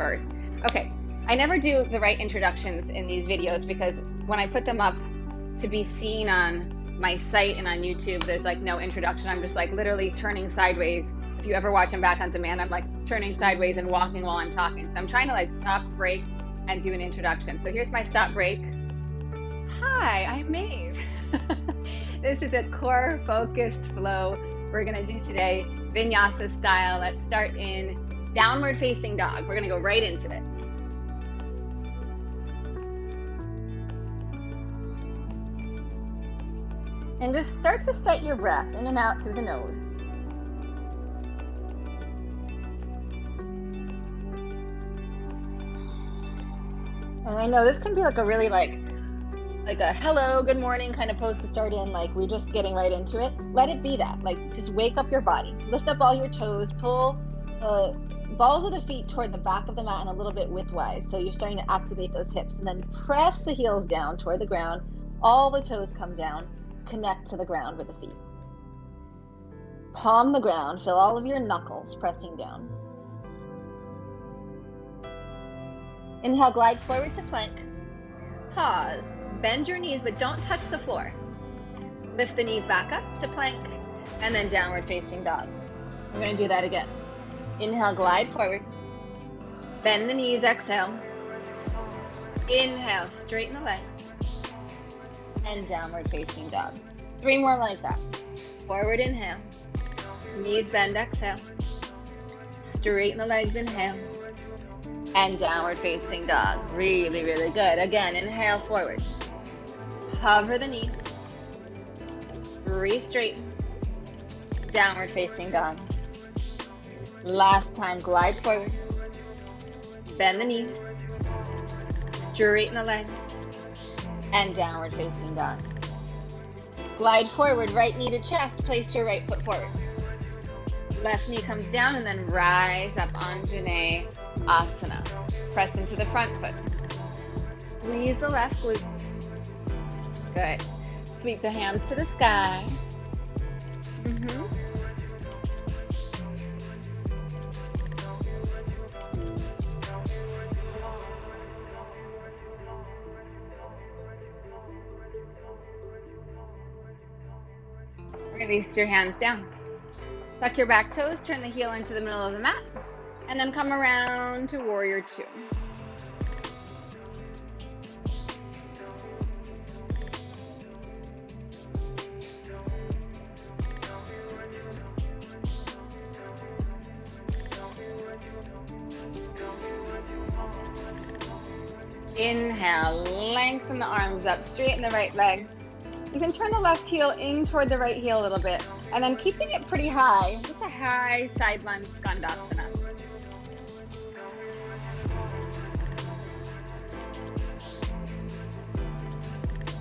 first. Okay, I never do the right introductions in these videos because when I put them up to be seen on my site and on YouTube, there's like no introduction. I'm just like literally turning sideways. If you ever watch them back on demand, I'm like turning sideways and walking while I'm talking. So I'm trying to like stop, break, and do an introduction. So here's my stop, break. Hi, I'm Maeve. This is a core focused flow we're gonna do today, Vinyasa style. Let's start in downward facing dog. We're gonna go right into it. And just start to set your breath in and out through the nose. And I know this can be like a really like a hello, good morning kind of pose to start in, like we're just getting right into it. Let it be that, like just wake up your body. Lift up all your toes, pull the balls of the feet toward the back of the mat and a little bit widthwise. So you're starting to activate those hips, and then press the heels down toward the ground. All the toes come down, connect to the ground with the feet. Palm the ground, feel all of your knuckles pressing down. Inhale, glide forward to plank. Pause, bend your knees, but don't touch the floor. Lift the knees back up to plank, and then downward facing dog. We're gonna do that again. Inhale, glide forward. Bend the knees, exhale. Inhale, straighten the legs. And downward facing dog. 3 more like that. Forward inhale. Knees bend, exhale. Straighten the legs, inhale. And downward facing dog. Really, really good. Again, inhale forward. Hover the knees. Re-straighten. Downward facing dog. Last time, glide forward. Bend the knees. Straighten the legs. And downward facing dog. Glide forward, right knee to chest, place your right foot forward. Left knee comes down and then rise up, Anjane Asana. Press into the front foot. Squeeze the left glute. Good. Sweep the hands to the sky. Release your hands down. Tuck your back toes, turn the heel into the middle of the mat, and then come around to warrior 2. Inhale, lengthen the arms up, straighten the right leg. You can turn the left heel in toward the right heel a little bit, and then keeping it pretty high, just a high side lunge skandasana.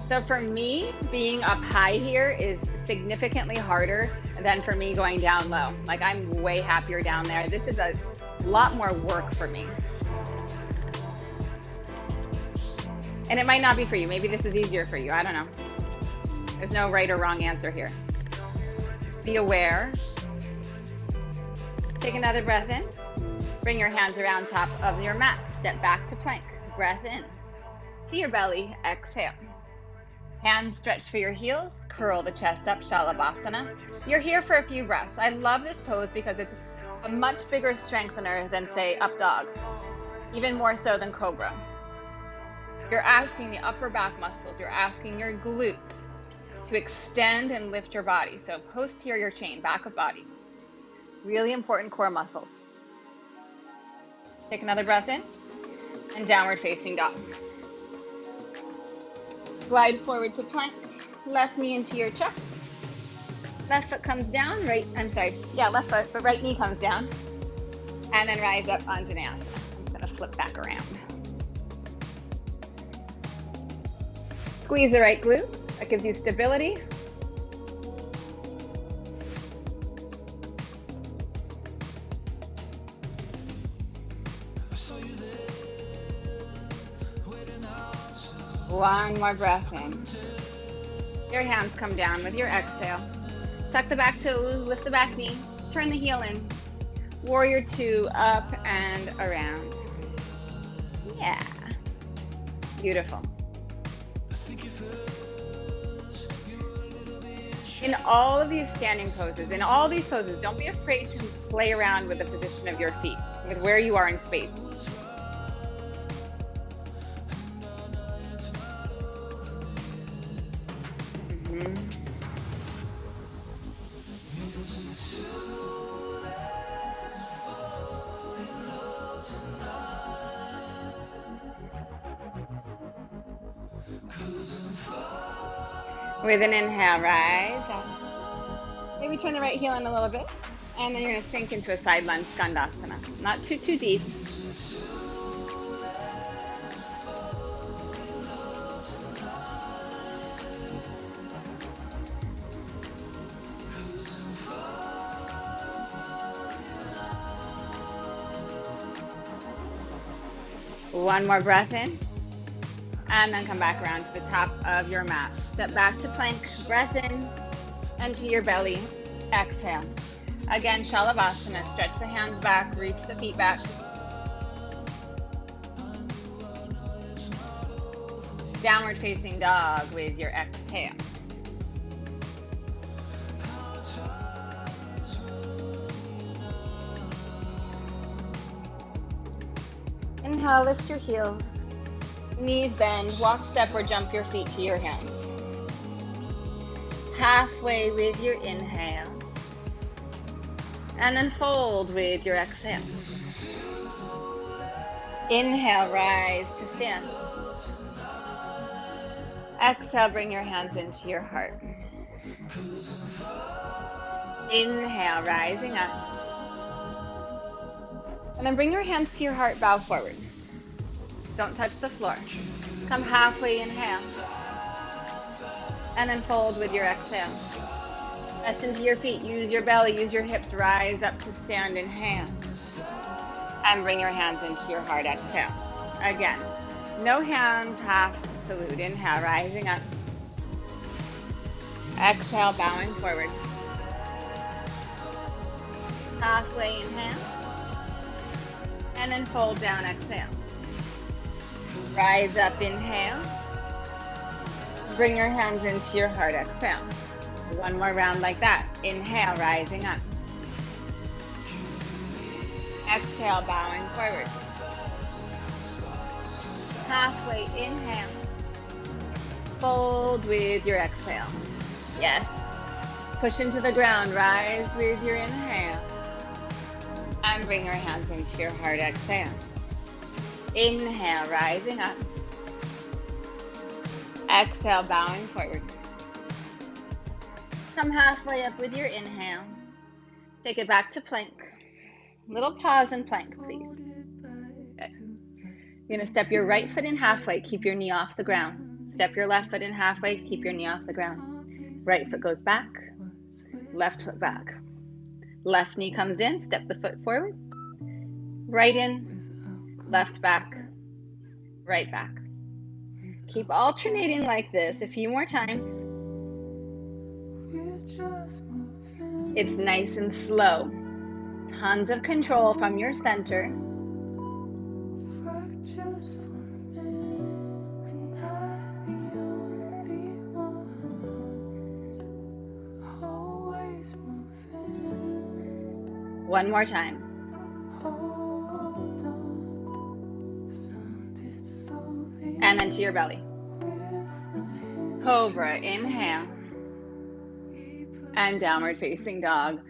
So for me, being up high here is significantly harder than for me going down low. Like I'm way happier down there. This is a lot more work for me. And it might not be for you. Maybe this is easier for you. I don't know. There's no right or wrong answer here. Be aware. Take another breath in. Bring your hands around top of your mat. Step back to plank. Breath in. To your belly. Exhale. Hands stretch for your heels. Curl the chest up. Shalabhasana. You're here for a few breaths. I love this pose because it's a much bigger strengthener than, say, up dog. Even more so than cobra. You're asking the upper back muscles. You're asking your glutes to extend and lift your body. So posterior chain, back of body. Really important core muscles. Take another breath in and downward facing dog. Glide forward to plank. Left knee into your chest. Left foot comes down, left foot, but right knee comes down. And then rise up onto Vinyasa. I'm just gonna flip back around. Squeeze the right glute. That gives you stability. One more breath in. Your hands come down with your exhale. Tuck the back toes, lift the back knee, turn the heel in. Warrior 2, up and around. Beautiful. In all of these standing poses, in all these poses, don't be afraid to play around with the position of your feet, with where you are in space. With an inhale, rise up. Maybe turn the right heel in a little bit. And then you're going to sink into a side lunge skandasana. Not too deep. One more breath in. And then come back around to the top of your mat. Step back to plank, breath in, and to your belly, exhale. Again, Shalavasana, stretch the hands back, reach the feet back. Downward facing dog with your exhale. Inhale, lift your heels. Knees bend, walk, step, or jump your feet to your hands. Halfway with your inhale. And then fold with your exhale. Inhale, rise to stand. Exhale, bring your hands into your heart. Inhale, rising up. And then bring your hands to your heart, bow forward. Don't touch the floor. Come halfway, inhale. And then fold with your exhale. Press into your feet, use your belly, use your hips, rise up to stand, inhale. And bring your hands into your heart, exhale. Again, no hands, half salute. Inhale, rising up. Exhale, bowing forward. Halfway, inhale. And then fold down, exhale. Rise up, inhale. Bring your hands into your heart, exhale. One more round like that. Inhale, rising up. Exhale, bowing forward. Halfway, inhale. Fold with your exhale. Yes. Push into the ground, rise with your inhale. And bring your hands into your heart, exhale. Inhale, rising up. Exhale, bowing forward. Come halfway up with your inhale. Take it back to plank. Little pause in plank, please. Good. You're going to step your right foot in halfway, keep your knee off the ground. Step your left foot in halfway, keep your knee off the ground. Right foot goes back, left foot back. Left knee comes in, step the foot forward. Right in, left back, right back. Keep alternating like this a few more times. It's nice and slow. Tons of control from your center. One more time. And then to your belly. Cobra, inhale. And downward facing dog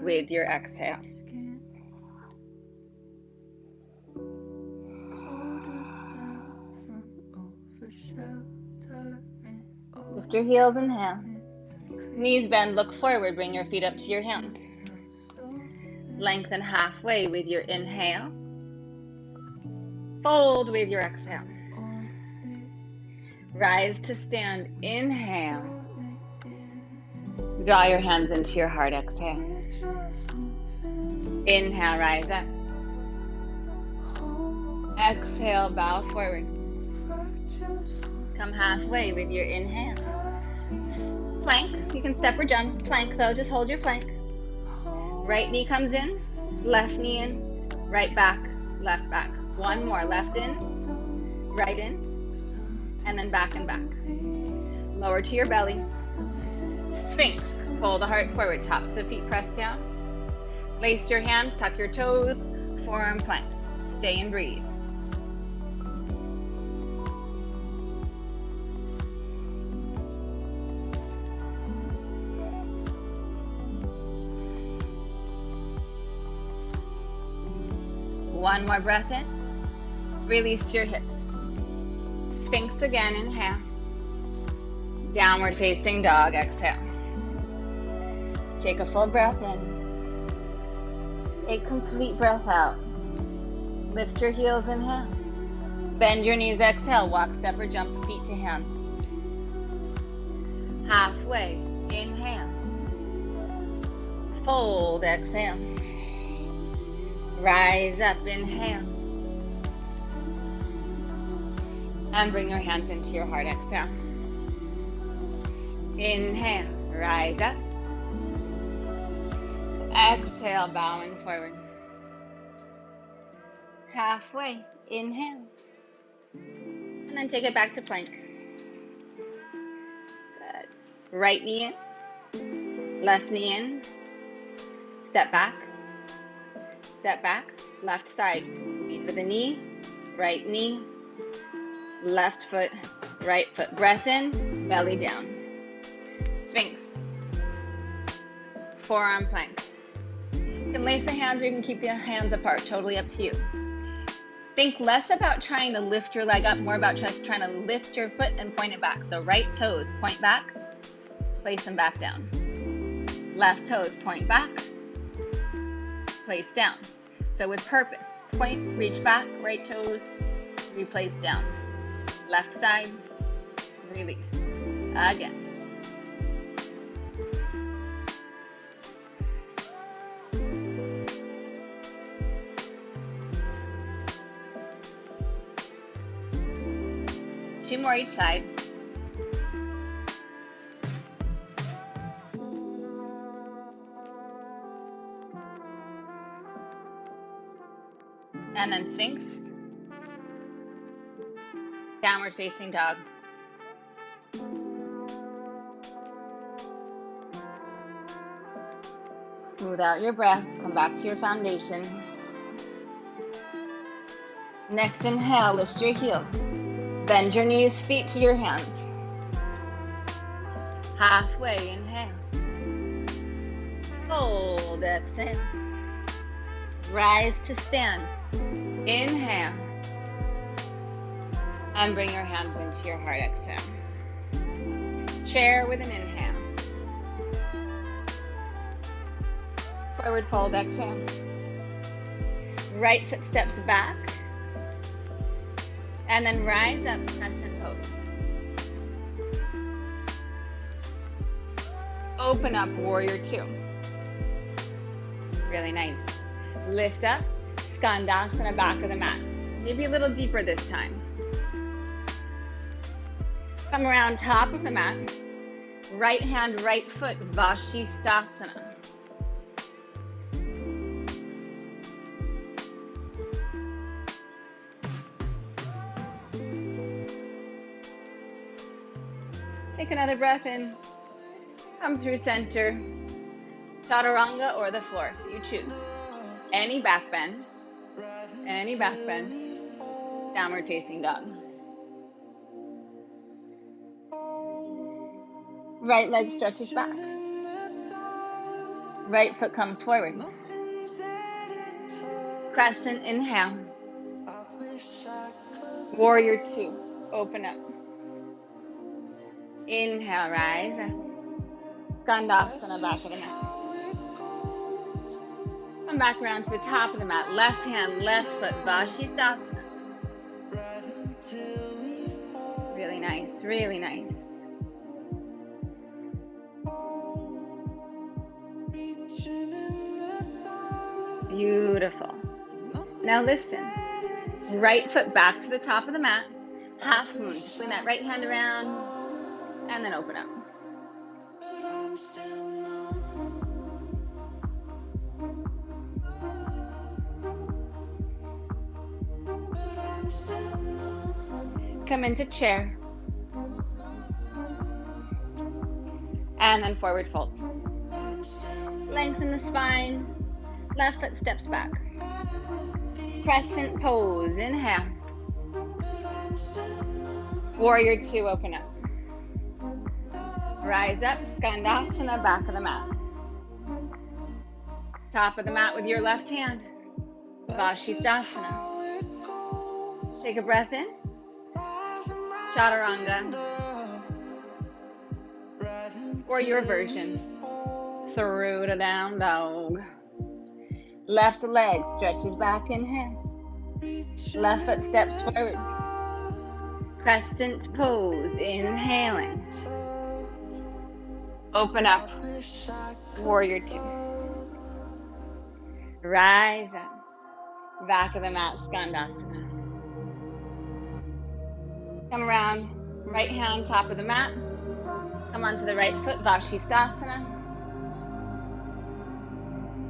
with your exhale. Lift your heels, inhale. Knees bend, look forward, bring your feet up to your hands. Lengthen halfway with your inhale. Fold with your exhale. Rise to stand, inhale. Draw your hands into your heart, exhale. Inhale, rise up. Exhale, bow forward. Come halfway with your inhale. Plank, you can step or jump. Plank though, just hold your plank. Right knee comes in, left knee in, right back, left back. One more, left in, right in, and then back and back. Lower to your belly. Sphinx, pull the heart forward, tops of the feet press down. Lace your hands, tuck your toes, forearm plank. Stay and breathe. One more breath in. Release your hips. Sphinx again, inhale. Downward facing dog, exhale. Take a full breath in. A complete breath out. Lift your heels, inhale. Bend your knees, exhale. Walk, step, or jump feet to hands. Halfway, inhale. Fold, exhale. Rise up, inhale. And bring your hands into your heart, exhale. Inhale, rise up. Exhale, bowing forward. Halfway, inhale. And then take it back to plank. Good. Right knee in, left knee in. Step back, left side. Lead with the knee, right knee, left foot, right foot. Breath in, belly down. Sphinx. Forearm plank. You can lace the hands or you can keep your hands apart, totally up to you. Think less about trying to lift your leg up, more about just trying to lift your foot and point it back. So right toes, point back, place them back down. Left toes, point back, place down. So with purpose, point, reach back, right toes, replace down. Left side, release. Again. Two more each side. And then Sphinx. Downward facing dog. Smooth out your breath. Come back to your foundation. Next inhale, lift your heels. Bend your knees, feet to your hands. Halfway, inhale. Fold, exhale. Rise to stand. Inhale. And bring your hands into your heart, exhale. Chair with an inhale. Forward fold, exhale. Right foot steps back. And then rise up, crescent pose. Open up, warrior two. Really nice. Lift up, skandasana, back of the mat. Maybe a little deeper this time. Come around top of the mat. Right hand, right foot, vashisthasana. Take another breath in. Come through center. Chaturanga or the floor, so you choose. Any back bend. Any back bend. Downward facing dog. Right leg stretches back. Right foot comes forward. Crescent inhale. Warrior two. Open up. Inhale, rise up. Skandasana, back of the mat. Come back around to the top of the mat. Left hand, left foot, vashisthasana. Really nice, really nice. Beautiful. Now listen. Right foot back to the top of the mat. Half moon. Just swing that right hand around and then open up. Come into chair. And then forward fold. Lengthen the spine. Left foot steps back. Crescent pose. Inhale. Warrior two, open up. Rise up, Skandasana, back of the mat. Top of the mat with your left hand. Vashisthasana. Take a breath in. Chaturanga. Or your version. Through to down dog. Left leg stretches back, inhale. Left foot steps forward. Crescent pose, inhaling. Open up, warrior two. Rise up, back of the mat, Skandasana. Come around, right hand, top of the mat. Come onto the right foot, Vashisthasana.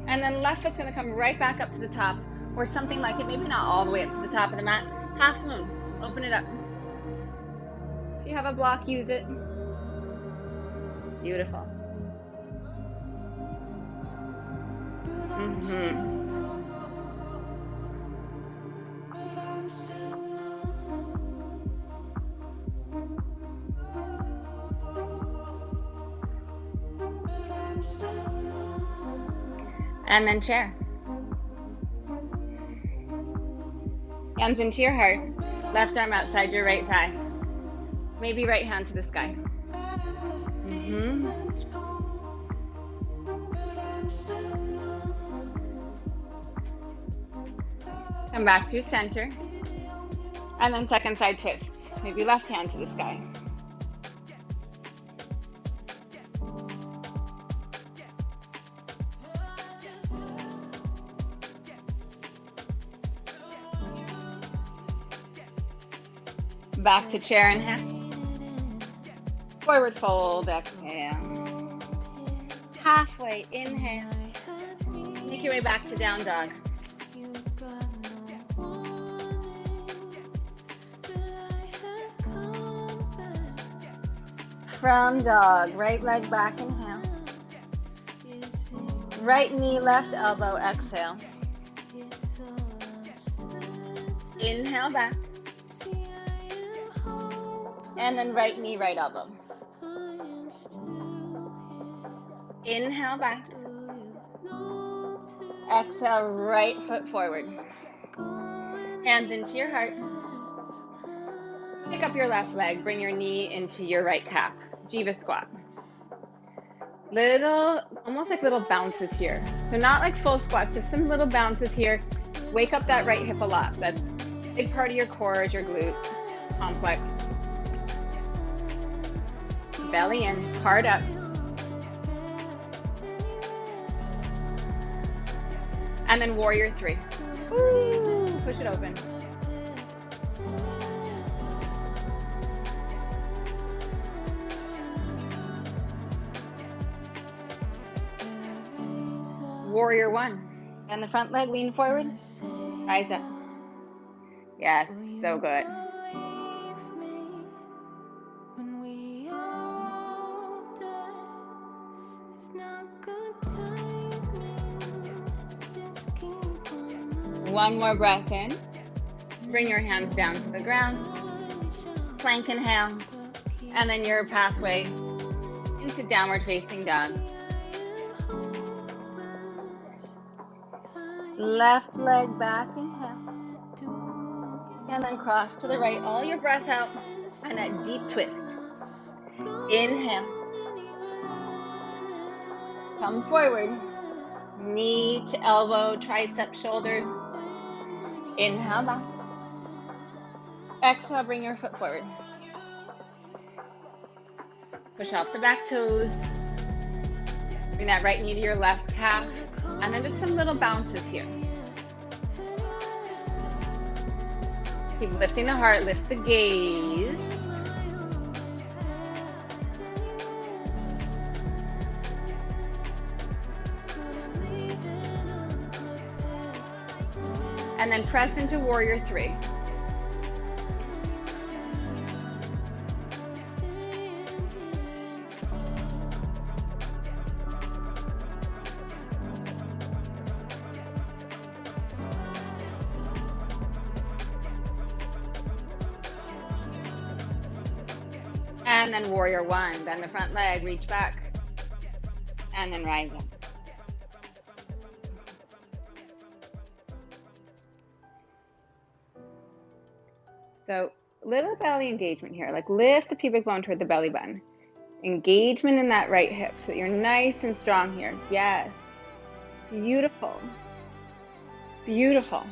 And then left foot's gonna come right back up to the top, or something like it, maybe not all the way up to the top of the mat. Half moon, open it up. If you have a block, use it. Beautiful. And then chair. Hands into your heart. Left arm outside your right thigh. Maybe right hand to the sky. Come back through center. And then second side twist. Maybe left hand to the sky. Back to chair, inhale. Forward fold, exhale. Halfway, inhale. Make your way back to down dog. From dog, right leg back, inhale. Right knee, left elbow, exhale. Inhale back. And then right knee, right elbow. Inhale back. Exhale, right foot forward. Hands into your heart. Pick up your left leg. Bring your knee into your right calf. Jiva squat. Little, almost like little bounces here. So not like full squats, just some little bounces here. Wake up that right hip a lot. That's a big part of your core is your glute complex. Belly in, heart up. And then warrior three. Ooh, push it open. Warrior one. And the front leg, lean forward. Rise up. Yes, so good. One more breath in. Bring your hands down to the ground. Plank inhale. And then your pathway into downward facing dog. Left leg back, inhale. And then cross to the right. All your breath out. And that deep twist. Inhale. Come forward. Knee to elbow, tricep, shoulder. Inhale back. Exhale, bring your foot forward. Push off the back toes. Bring that right knee to your left calf. And then just some little bounces here. Keep lifting the heart, lift the gaze. And then press into warrior three. And then warrior one. Bend the front leg, reach back, and then rise up. So little belly engagement here, like lift the pubic bone toward the belly button. Engagement in that right hip so that you're nice and strong here. Yes. Beautiful. Beautiful.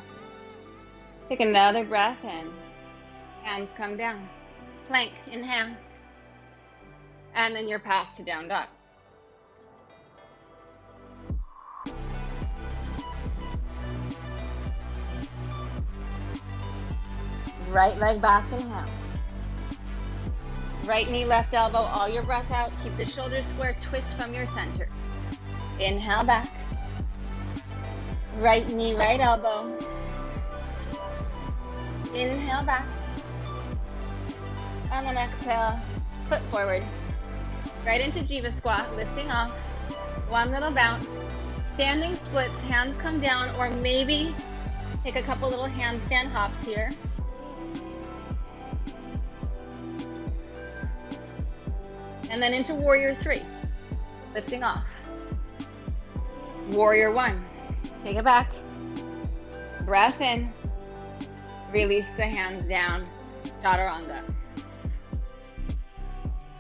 Take another breath in. Hands come down. Plank, inhale. And then your path to down dog. Right leg back, inhale. Right knee, left elbow, all your breath out. Keep the shoulders square, twist from your center. Inhale back. Right knee, right elbow. Inhale back. And then exhale, foot forward. Right into Jiva squat, lifting off. One little bounce. Standing splits, hands come down, or maybe take a couple little handstand hops here. And then into warrior three, lifting off. Warrior one, take it back. Breath in. Release the hands down, chaturanga.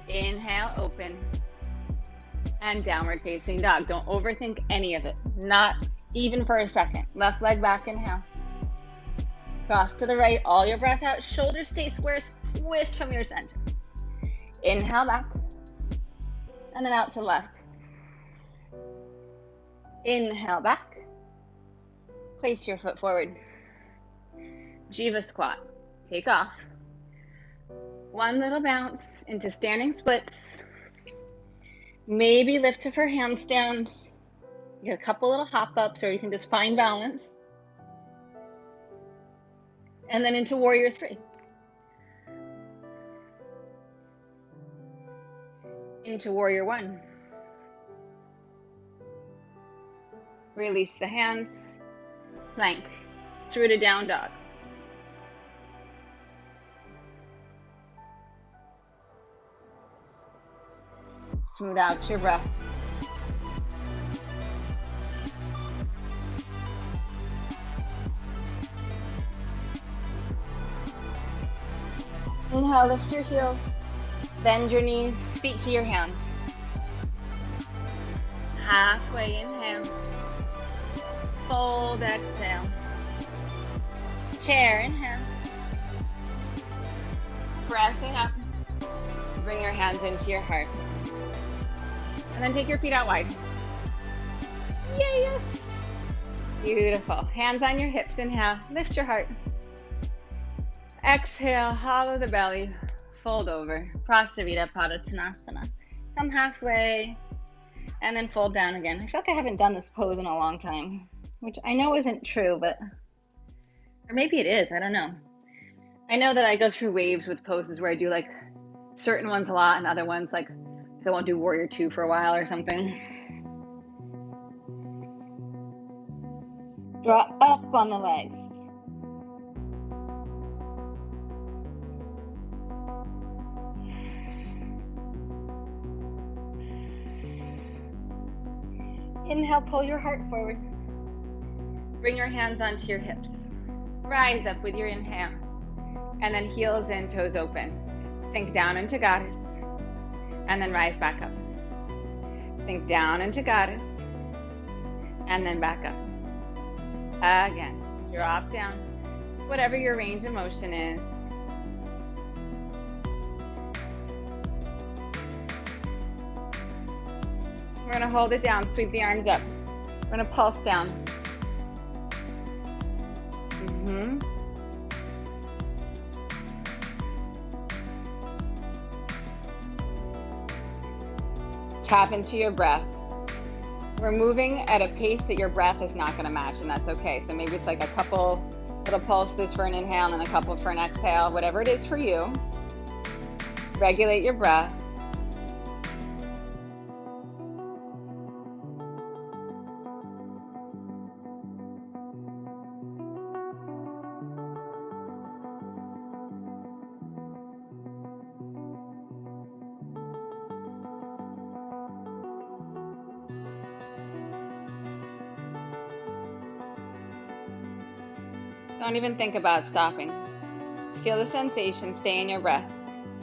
Inhale, open. And downward facing dog. Don't overthink any of it, not even for a second. Left leg back, inhale. Cross to the right, all your breath out. Shoulders stay square, twist from your center. Inhale back. And then out to left. Inhale back. Place your foot forward. Jiva squat. Take off. One little bounce into standing splits. Maybe lift to for handstands. You get a couple little hop ups, or you can just find balance. And then into warrior three. Into warrior one. Release the hands. Plank. Through to down dog. Smooth out your breath. Inhale, lift your heels. Bend your knees, feet to your hands. Halfway inhale. Fold, exhale. Chair, inhale. Pressing up. Bring your hands into your heart. And then take your feet out wide. Yes. Beautiful. Hands on your hips, inhale. Lift your heart. Exhale, hollow the belly. Fold over. Prastavita Padottanasana. Come halfway. And then fold down again. I feel like I haven't done this pose in a long time, which I know isn't true, but, or maybe it is, I don't know. I know that I go through waves with poses where I do like certain ones a lot and other ones like I won't do warrior two for a while or something. Draw up on the legs. Inhale, pull your heart forward. Bring your hands onto your hips. Rise up with your inhale. And then heels in, toes open. Sink down into goddess. And then rise back up. Sink down into goddess. And then back up. Again, drop down. It's whatever your range of motion is. We're going to hold it down, sweep the arms up. We're going to pulse down. Tap into your breath. We're moving at a pace that your breath is not going to match, and that's okay. So maybe it's like a couple little pulses for an inhale and a couple for an exhale, whatever it is for you. Regulate your breath. Don't even think about stopping. Feel the sensation, stay in your breath.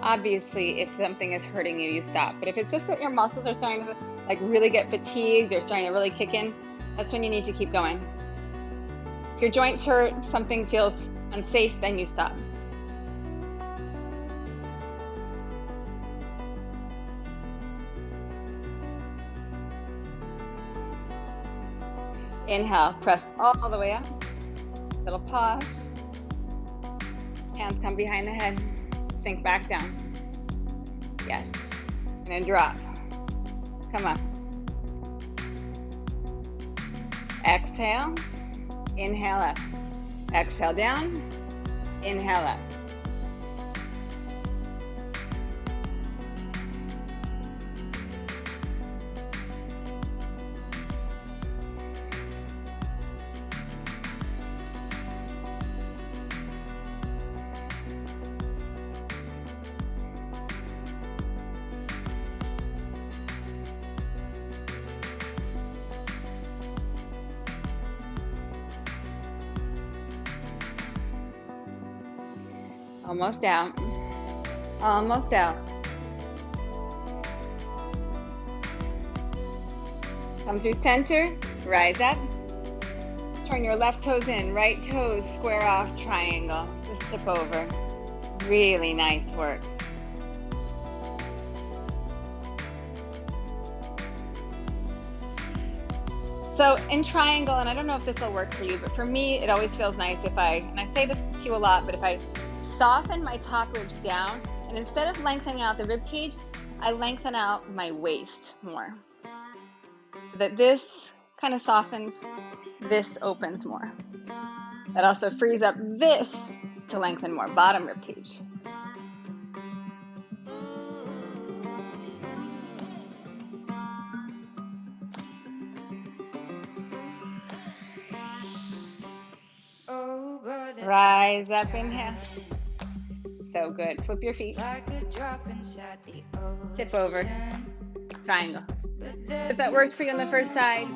Obviously, if something is hurting you, you stop. But if it's just that your muscles are starting to like really get fatigued or starting to really kick in, that's when you need to keep going. If your joints hurt, something feels unsafe, then you stop. Inhale, press all the way up. Little pause. Hands come behind the head. Sink back down. Yes. And then drop. Come up. Exhale. Inhale up. Exhale down. Inhale up. Almost out. Almost out. Come through center, rise up. Turn your left toes in, right toes square off, triangle. Just tip over. Really nice work. So in triangle, and I don't know if this will work for you, but for me, it always feels nice if and I say this to you a lot, but if I soften my top ribs down, and instead of lengthening out the rib cage, I lengthen out my waist more. So that this kind of softens, this opens more. That also frees up this to lengthen more, bottom rib cage. Rise up, inhale. So good. Flip your feet. Tip over. Triangle. If that worked for you on the first side,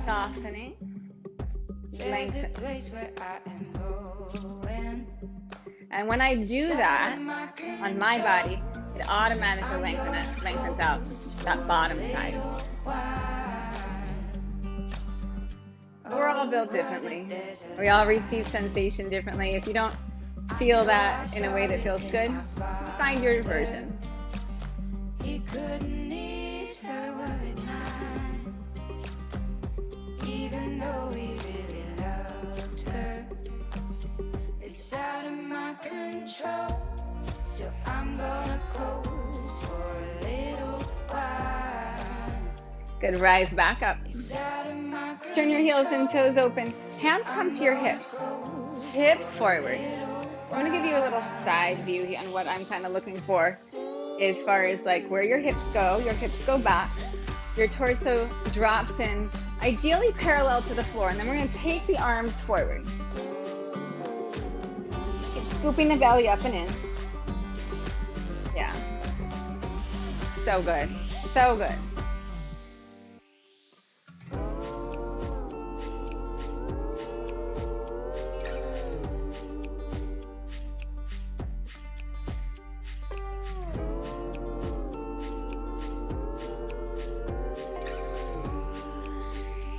softening. Lengthen. And when I do that on my body, it automatically lengthens out that bottom side. We're all built differently. We all receive sensation differently. If you don't feel that in a way that feels good, find your version. He couldn't ease her at night, even though he really loved her. It's out of my control, so I'm gonna coast for a little while. Good, rise back up. Turn your heels and toes open. Hands come to your hips. Hip forward. I'm going to give you a little side view on what I'm kind of looking for as far as like where your hips go. Your hips go back. Your torso drops in, ideally parallel to the floor. And then we're going to take the arms forward. Keep scooping the belly up and in. Yeah. So good. So good.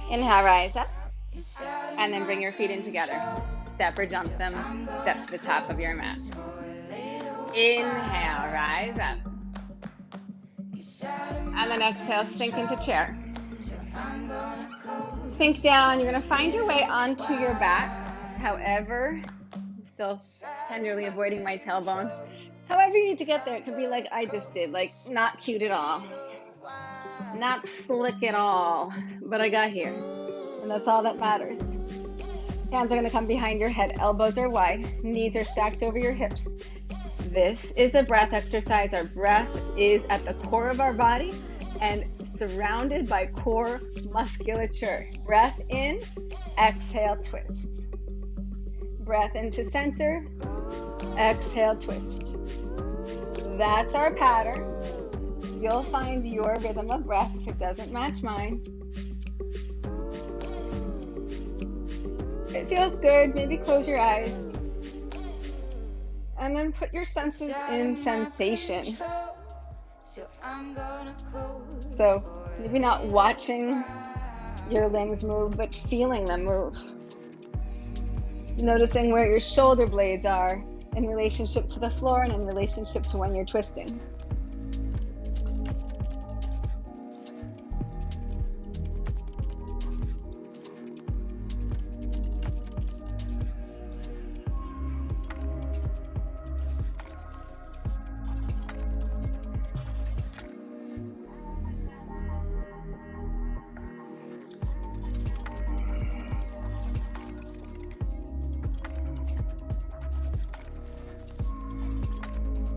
Inhale, rise up, and then bring your feet in together. Step or jump them, step to the top of your mat. Inhale, rise up. And then exhale, sink into chair. Sink down, you're gonna find your way onto your backs. However, I'm still tenderly avoiding my tailbone. However you need to get there, it could be like I just did, like not cute at all. Not slick at all, but I got here, and that's all that matters. Hands are going to come behind your head, elbows are wide, knees are stacked over your hips. This is a breath exercise. Our breath is at the core of our body and surrounded by core musculature. Breath in, exhale, twist. Breath into center, exhale, twist. That's our pattern. You'll find your rhythm of breath if it doesn't match mine. It feels good. Maybe close your eyes. And then put your senses in sensation. So maybe not watching your limbs move, but feeling them move. Noticing where your shoulder blades are in relationship to the floor and in relationship to when you're twisting.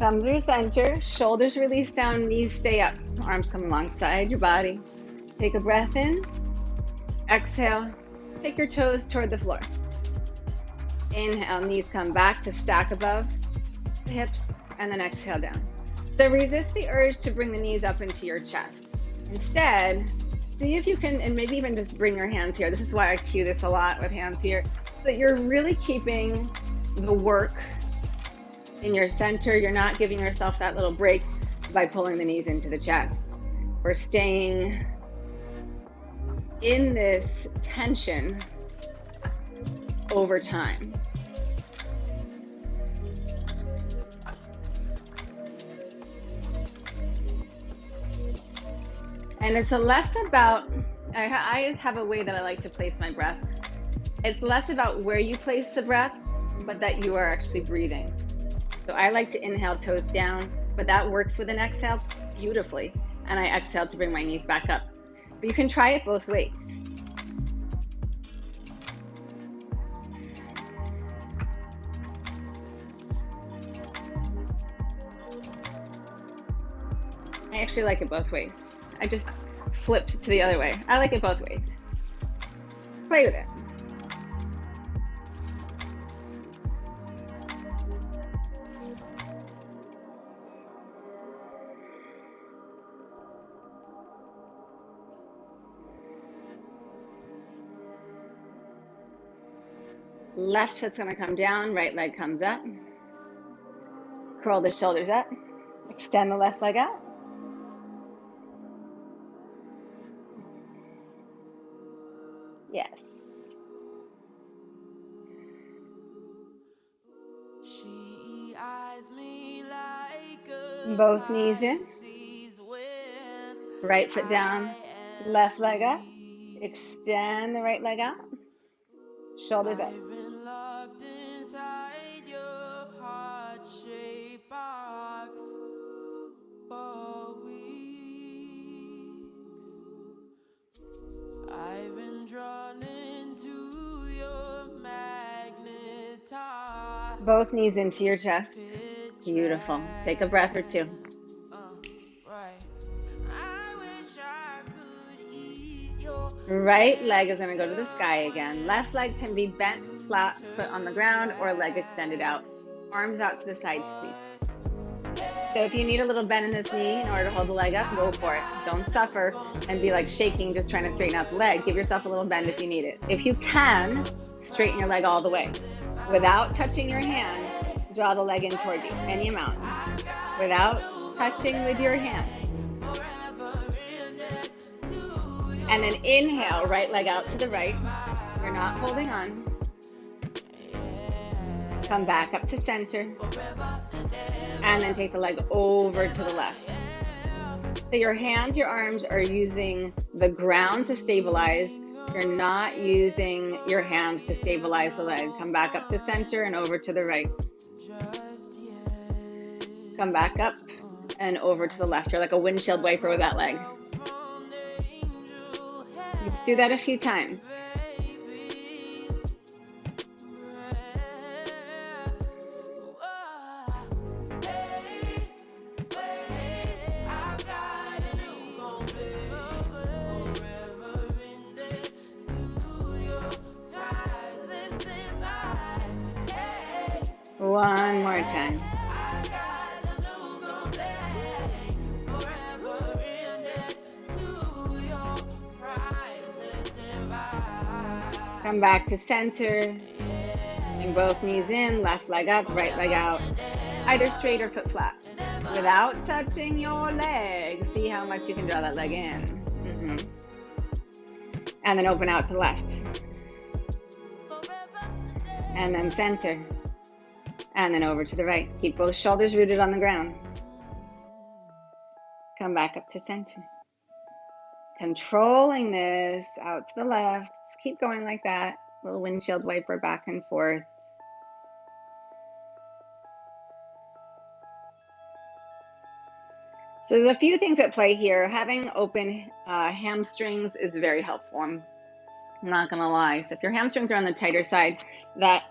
Come through center, shoulders release down, knees stay up, arms come alongside your body. Take a breath in, exhale, take your toes toward the floor. Inhale, knees come back to stack above the hips, and then exhale down. So resist the urge to bring the knees up into your chest. Instead, see if you can, and maybe even just bring your hands here. This is why I cue this a lot with hands here, so that you're really keeping the work in your center. You're not giving yourself that little break by pulling the knees into the chest. We're staying in this tension over time. And it's less about, I have a way that I like to place my breath. It's less about where you place the breath, but that you are actually breathing. So I like to inhale, toes down, but that works with an exhale beautifully. And I exhale to bring my knees back up. But you can try it both ways. I actually like it both ways. I just flipped to the other way. I like it both ways. Play with it. Left foot's gonna come down, right leg comes up. Curl the shoulders up. Extend the left leg out. Yes. She eyes me like both knees in. Right foot down, left leg up. Extend the right leg out. Shoulders up. I've been drawn into your magnet. Both knees into your chest. Beautiful. Take a breath or two. Right leg is going to go to the sky again. Left leg can be bent, flat, foot on the ground, or leg extended out. Arms out to the sides, please. So if you need a little bend in this knee in order to hold the leg up, go for it. Don't suffer and be like shaking, just trying to straighten out the leg. Give yourself a little bend if you need it. If you can, straighten your leg all the way. Without touching your hand, draw the leg in toward you, any amount. Without touching with your hand. And then inhale, right leg out to the right. You're not holding on. Come back up to center. And then take the leg over to the left. So your hands, your arms are using the ground to stabilize. You're not using your hands to stabilize the leg. Come back up to center and over to the right. Come back up and over to the left. You're like a windshield wiper with that leg. Let's do that a few times. One more time. Come back to center. Bring both knees in, left leg up, right leg out. Either straight or foot flat. Without touching your leg. See how much you can draw that leg in. And then open out to the left. And then center. And then over to the right. Keep both shoulders rooted on the ground. Come back up to center. Controlling this out to the left. Keep going like that. Little windshield wiper back and forth. So there's a few things at play here. Having open hamstrings is very helpful. I'm not gonna lie. So if your hamstrings are on the tighter side, that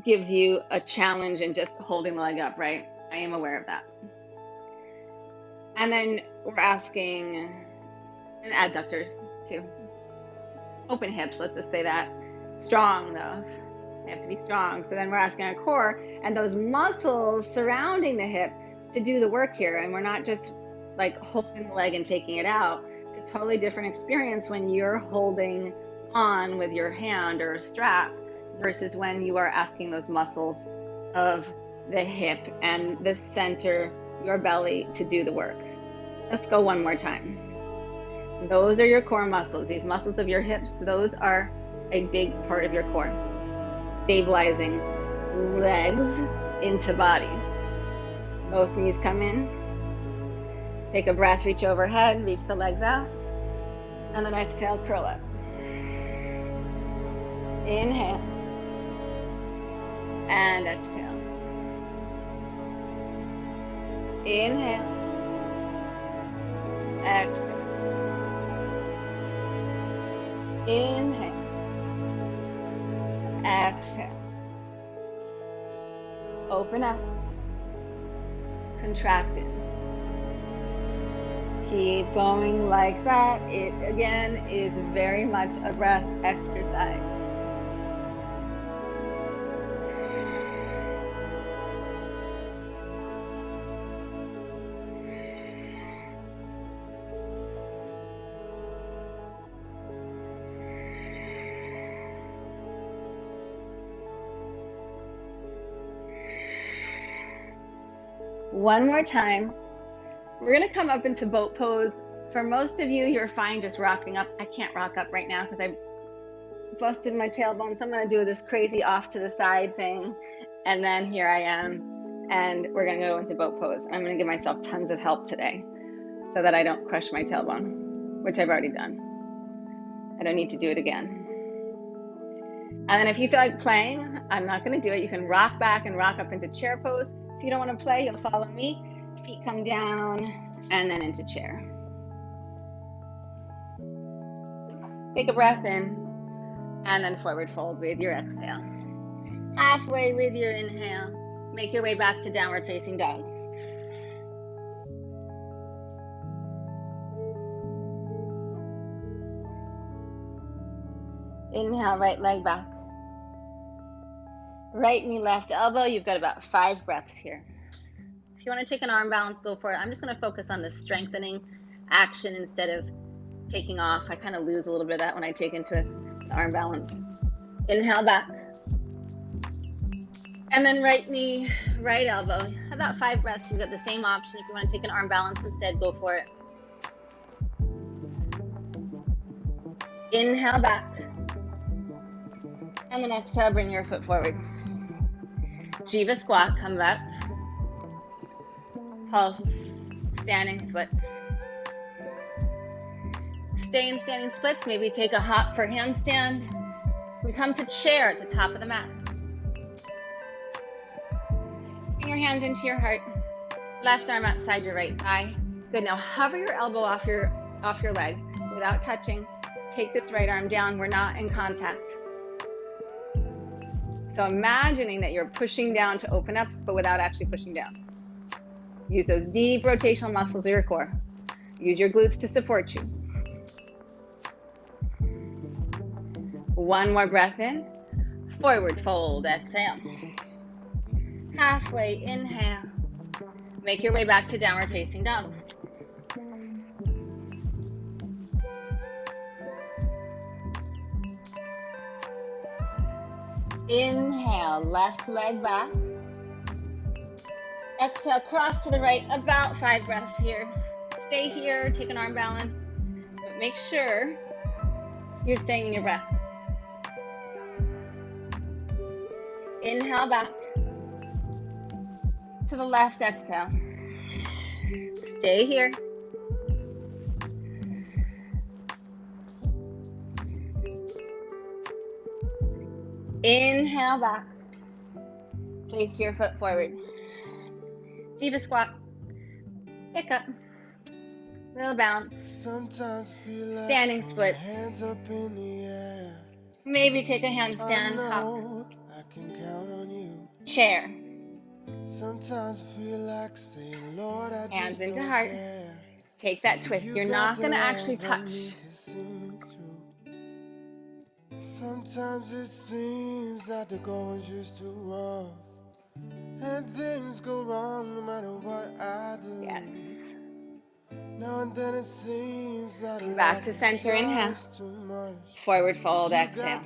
gives you a challenge in just holding the leg up, right? I am aware of that. And then we're asking, and adductors too. Open hips, let's just say that. Strong though, they have to be strong. So then we're asking our core and those muscles surrounding the hip to do the work here. And we're not just like holding the leg and taking it out. It's a totally different experience when you're holding on with your hand or a strap versus when you are asking those muscles of the hip and the center, your belly, to do the work. Let's go one more time. Those are your core muscles. These muscles of your hips, those are a big part of your core. Stabilizing legs into body. Both knees come in. Take a breath, reach overhead, reach the legs out. And then exhale, curl up. Inhale. And exhale. Inhale. Exhale. Inhale. Exhale. Open up. Contract it. Keep going like that. It again is very much a breath exercise. One more time. We're gonna come up into boat pose. For most of you, you're fine just rocking up. I can't rock up right now because I busted my tailbone. So I'm gonna do this crazy off to the side thing. And then here I am. And we're gonna go into boat pose. I'm gonna give myself tons of help today so that I don't crush my tailbone, which I've already done. I don't need to do it again. And then if you feel like playing, I'm not gonna do it. You can rock back and rock up into chair pose. If you don't wanna play, you'll follow me. Feet come down and then into chair. Take a breath in and then forward fold with your exhale. Halfway with your inhale, make your way back to downward facing dog. Inhale, right leg back. Right knee, left elbow. You've got about 5 breaths here. If you want to take an arm balance, go for it. I'm just going to focus on the strengthening action instead of taking off. I kind of lose a little bit of that when I take into the arm balance. Inhale back. And then right knee, right elbow. About 5 breaths. You've got the same option. If you want to take an arm balance instead, go for it. Inhale back. And then exhale, bring your foot forward. Jiva squat, come back. Pulse, standing splits. Stay in standing splits. Maybe take a hop for handstand. We come to chair at the top of the mat. Bring your hands into your heart. Left arm outside your right thigh. Good. Now hover your elbow off your leg without touching. Take this right arm down. We're not in contact. So imagining that you're pushing down to open up, but without actually pushing down. Use those deep rotational muscles of your core. Use your glutes to support you. One more breath in. Forward fold, exhale. Halfway, inhale. Make your way back to downward facing dog. Inhale, left leg back. Exhale, cross to the right, about 5 breaths here. Stay here, take an arm balance, but make sure you're staying in your breath. Inhale back. To the left, exhale. Stay here. Inhale back. Place your foot forward. Diva squat. Pick up. Little bounce. Standing splits. Maybe take a handstand, hop. Chair. Hands into heart. Take that twist. You're not going to actually touch. Sometimes it seems that the going's just too rough, and things go wrong no matter what I do. Yes. Now and then it seems that And back to center, inhale. Forward fold, exhale.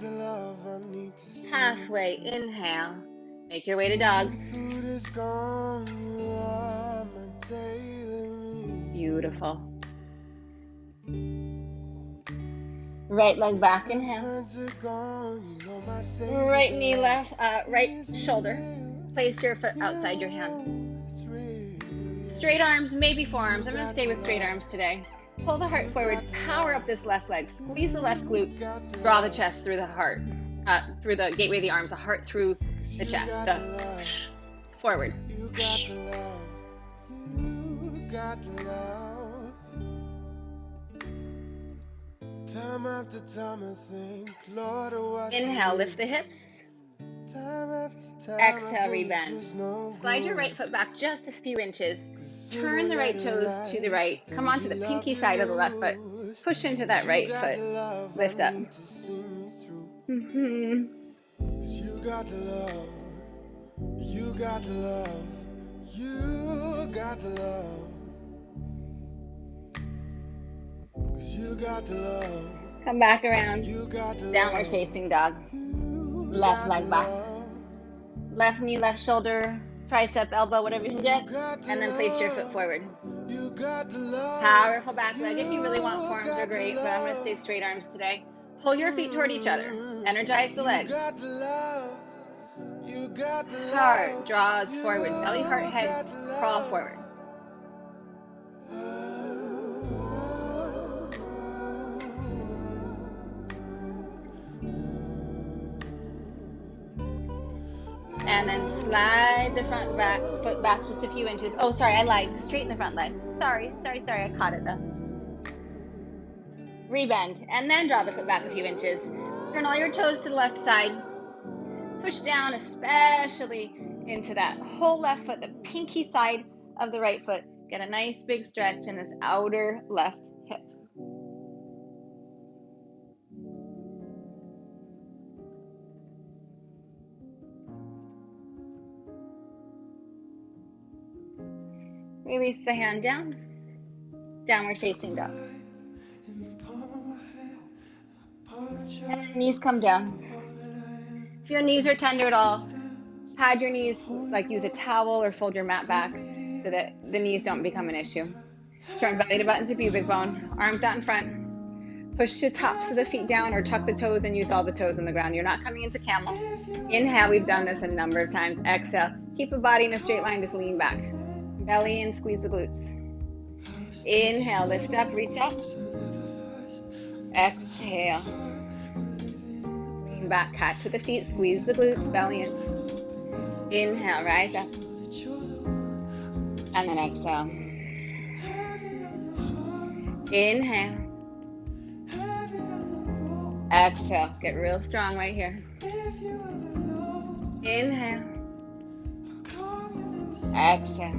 Halfway, inhale. Make your way to dog. Beautiful. Right leg back, inhale. Right knee left, right shoulder. Place your foot outside your hands. Straight arms, maybe forearms. I'm going to stay with straight arms today. Pull the heart forward, power up this left leg. Squeeze the left glute, draw the chest through the heart, through the gateway of the arms, the heart through the chest, forward. Time after time I think, Lord, inhale, lift the hips. Exhale, rebend. Slide your right foot back just a few inches. Turn the right toes to the right. Come onto the pinky side of the left foot. Push into that right foot. Lift up. You got the love. You got the love. You got the love. You got the love. Come back around. Downward facing dog. Left leg back. Left knee, left shoulder, tricep, elbow, whatever you can get. And then place your foot forward. Powerful back leg. If you really want, forearms are great, but I'm going to stay straight arms today. Pull your feet toward each other. Energize the legs. Heart draws forward. Belly, heart, head, crawl forward. And then slide the front foot back just a few inches. Oh, sorry, I lied. Straighten the front leg. Sorry, I caught it though. Rebend, and then draw the foot back a few inches. Turn all your toes to the left side. Push down, especially into that whole left foot, the pinky side of the right foot. Get a nice big stretch in this outer left hip. Release the hand down. Downward facing dog. And then knees come down. If your knees are tender at all, pad your knees, like use a towel or fold your mat back so that the knees don't become an issue. Turn belly to buttons to pubic bone, arms out in front. Push the tops of the feet down or tuck the toes and use all the toes on the ground. You're not coming into camel. Inhale, we've done this a number of times. Exhale, keep the body in a straight line, just lean back. Belly in, squeeze the glutes. Inhale, lift up, reach up. Exhale. Back, catch with the feet, squeeze the glutes, belly in. Inhale, rise up. And then exhale. Inhale. Exhale. Get real strong right here. Inhale. Exhale.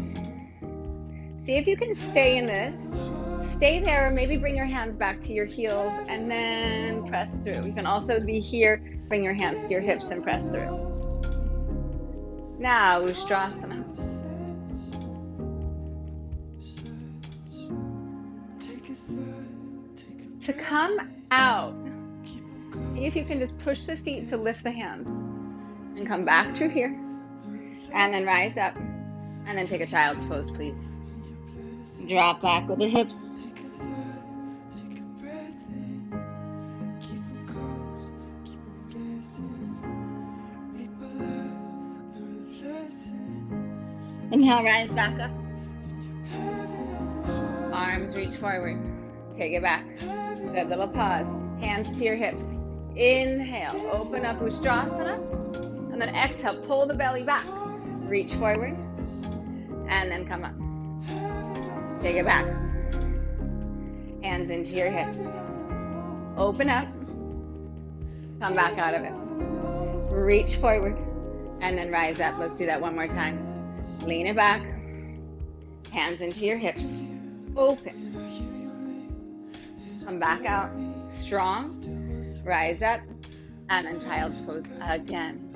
See if you can stay in this. Stay there, maybe bring your hands back to your heels and then press through. You can also be here, bring your hands to your hips and press through. Now, Ustrasana. To come out, see if you can just push the feet to lift the hands. And come back through here. And then rise up. And then take a child's pose, please. Drop back with the hips. Take a breath in, keep 'em close, keep 'em guessing. Make believe, learn a lesson. Inhale, rise back up. Arms reach forward. Take it back. Good little pause. Hands to your hips. Inhale, open up Ustrasana. And then exhale, pull the belly back. Reach forward. And then come up. Take it back. Hands into your hips. Open up. Come back out of it. Reach forward. And then rise up. Let's do that one more time. Lean it back. Hands into your hips. Open. Come back out. Strong. Rise up. And then child's pose again.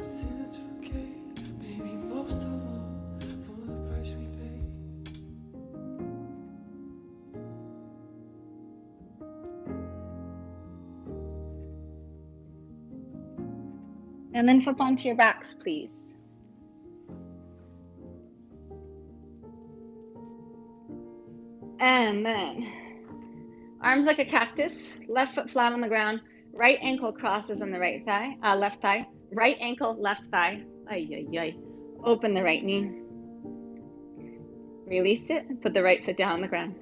And then flip onto your backs, please. And then arms like a cactus, left foot flat on the ground, right ankle crosses on the right thigh, left thigh, right ankle, left thigh. Ay, ay, ay. Open the right knee. Release it and put the right foot down on the ground.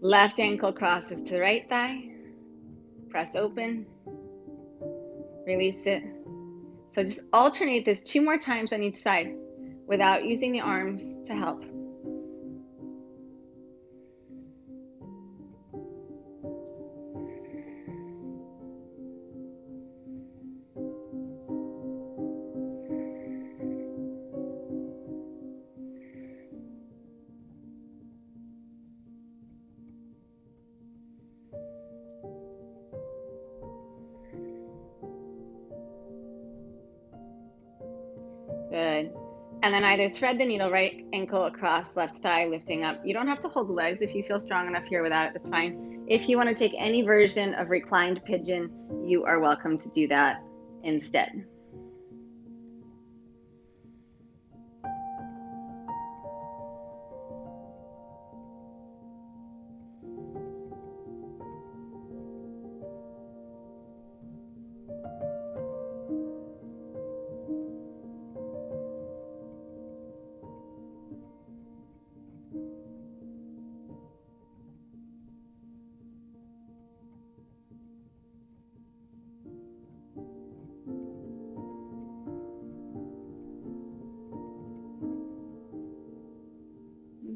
Left ankle crosses to the right thigh. Press open. Release it. So just alternate this 2 more times on each side without using the arms to help. Good. And then either thread the needle, right ankle across, left thigh lifting up. You don't have to hold the legs. If you feel strong enough here without it, that's fine. If you want to take any version of reclined pigeon, you are welcome to do that instead.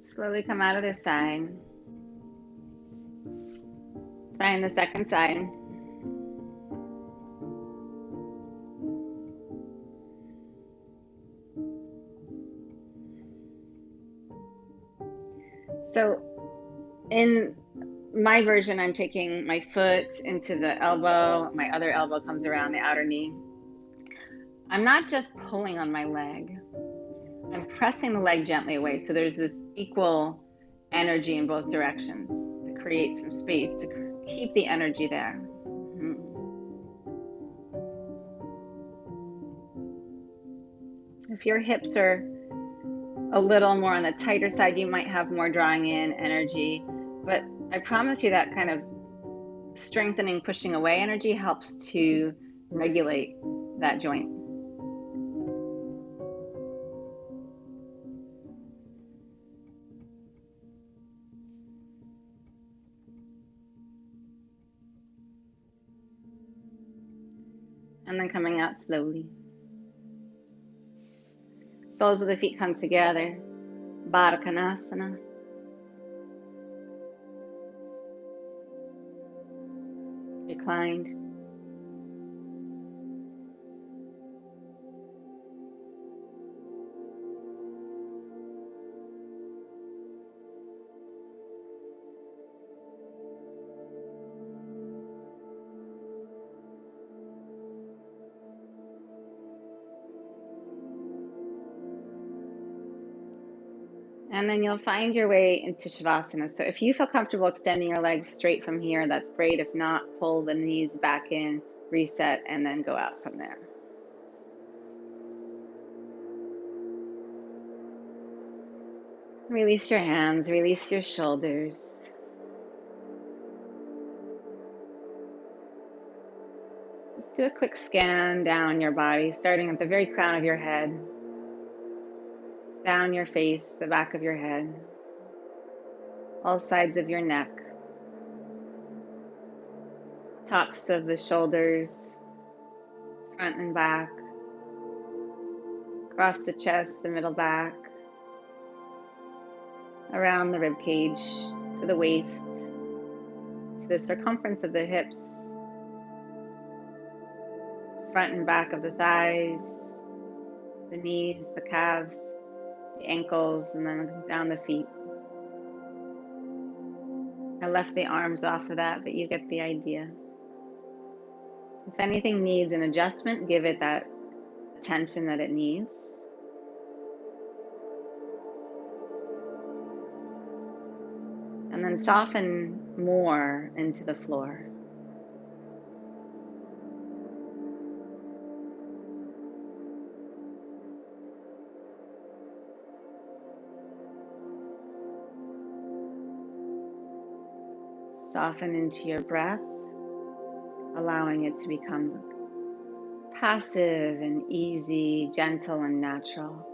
Slowly come out of this side. Find the second side. So in my version, I'm taking my foot into the elbow. My other elbow comes around the outer knee. I'm not just pulling on my leg. I'm pressing the leg gently away. So there's this equal energy in both directions to create some space, to keep the energy there. If your hips are a little more on the tighter side, you might have more drawing in energy. But I promise you that kind of strengthening, pushing away energy helps to regulate that joint. And then coming out slowly. Soles of the feet come together. Baddha Konasana. Reclined. And then you'll find your way into Shavasana. So if you feel comfortable extending your legs straight from here, that's great. If not, pull the knees back in, reset, and then go out from there. Release your hands, release your shoulders. Just do a quick scan down your body, starting at the very crown of your head, down your face, the back of your head, all sides of your neck, tops of the shoulders, front and back, across the chest, the middle back, around the rib cage, to the waist, to the circumference of the hips, front and back of the thighs, the knees, the calves, the ankles, and then down the feet. I left the arms off of that, but you get the idea. If anything needs an adjustment, give it that attention that it needs. And then soften more into the floor. Soften into your breath, allowing it to become passive and easy, gentle and natural.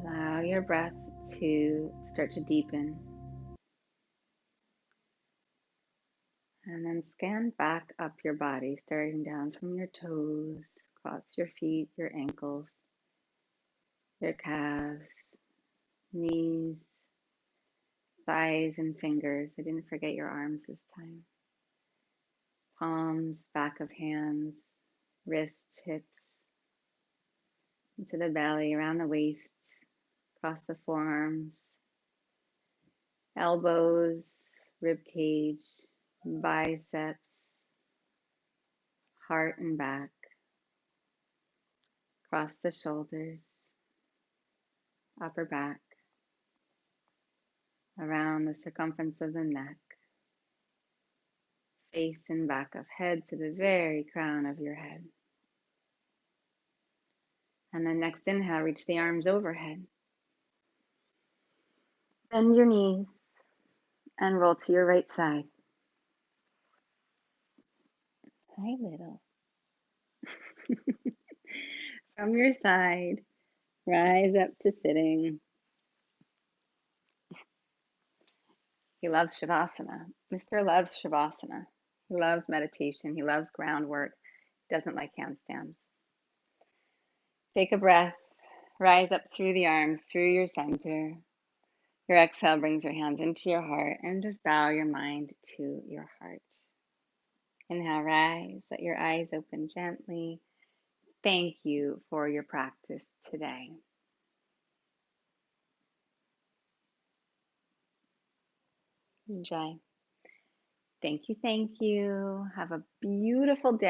Allow your breath to start to deepen. And then scan back up your body, starting down from your toes, across your feet, your ankles, your calves, knees, thighs, and fingers. I didn't forget your arms this time. Palms, back of hands, wrists, hips, into the belly, around the waist, across the forearms, elbows, rib cage, biceps, heart and back, across the shoulders, upper back, around the circumference of the neck, face and back of head to the very crown of your head. And then next inhale, reach the arms overhead. Bend your knees and roll to your right side. Hi, little. From your side, rise up to sitting. He loves Shavasana. Mr. loves Shavasana. He loves meditation. He loves groundwork. He doesn't like handstands. Take a breath. Rise up through the arms, through your center. Your exhale brings your hands into your heart and just bow your mind to your heart. Inhale, rise. Let your eyes open gently. Thank you for your practice today. Enjoy. Thank you. Thank you. Have a beautiful day.